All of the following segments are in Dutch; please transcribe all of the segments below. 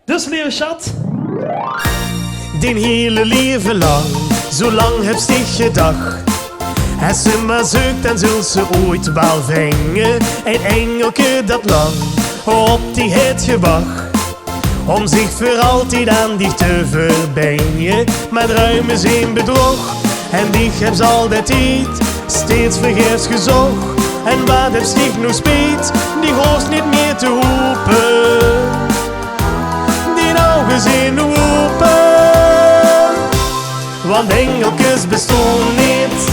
Dus lieve schat, Den hele leven lang, zolang heb zich gedacht. Als ze maar zoekt, dan zult ze ooit wel vinden. Een engelke dat lang op die het gewacht. Om zich voor altijd aan die te verbinden. Maar ruim is een bedrog, en die heb ze altijd steeds vergeefs gezocht. En wat heeft zich nu speet, die hoort niet meer te roepen. Die ogen zijn nu open. Want engeltjes bestaan niet,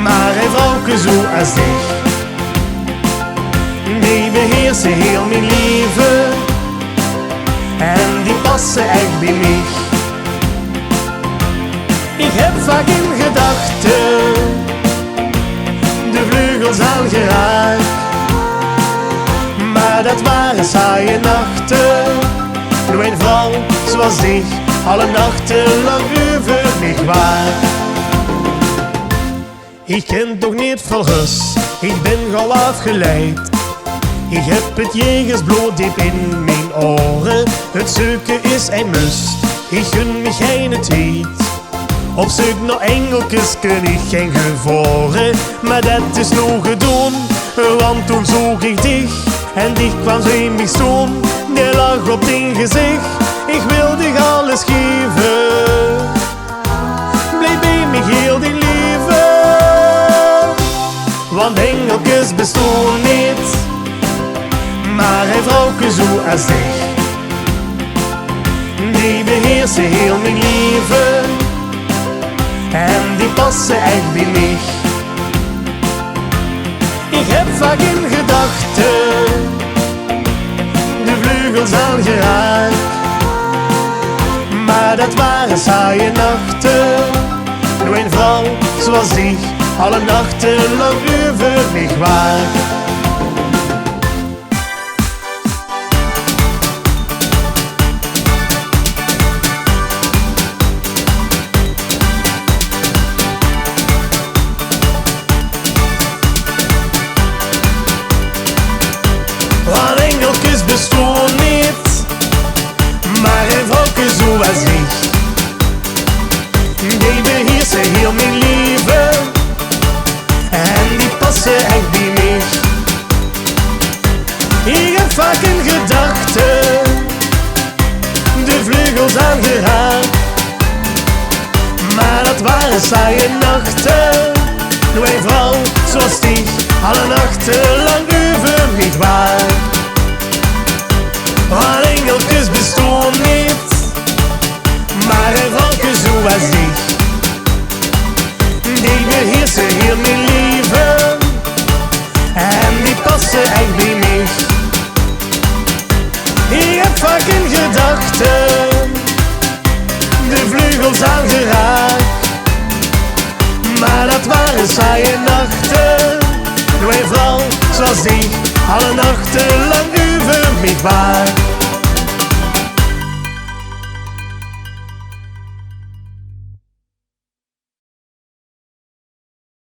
maar een vrouwke zo als ik. Die beheersen heel mijn leven, en die passen echt bij mij. Ik heb vaak in gedachten de vleugels al geraakt, maar dat waren saaie nachten. Nu een vrouw zoals ik alle nachten lang over mij waakt. Ik ken toch niet veel rust, ik ben gauw afgeleid. Ik heb het jegensbloed diep in mijn oren. Het zoeken is een must, ik gun me geen tijd. Op zoek naar engeltjes kun ik geen gevoren. Maar dat is nog gedaan, want toen zoog ik dich. En dich kwam zo in mij stoom, die lag op din gezicht. Ik wil dich alles geven, blijf bij mij heel die liefde. Want engeltjes bestaan niet, maar een vrouwke zo als ik. Die beheersen heel mijn leven, en die passen echt bij mij. Ik heb vaak in gedachten de vleugels al geraakt, maar dat waren saaie nachten. Nu een vrouw zoals ik alle nachten lang over mij waakt. Want engeltjes bestaan niet, maar een vrouwke zoals ik. Die beheersen heel mijn leven, en die passen echt bij mij. Ik heb vaak in gedachten de vleugels aangeraakt, maar dat waren saaie nachten. Nu een vrouw zoals die alle nachten lang over mij waakt. Want engeltjes bestaan niet, maar een vrouwke zoals ik. Die beheersen heel mijn leven, en die passen echt bij mij. Ik heb vaak in gedachten de vleugels aangeraakt, maar dat waren saaie nachten. Nu een vrouw zoals die alle nachten lang over mij waakt.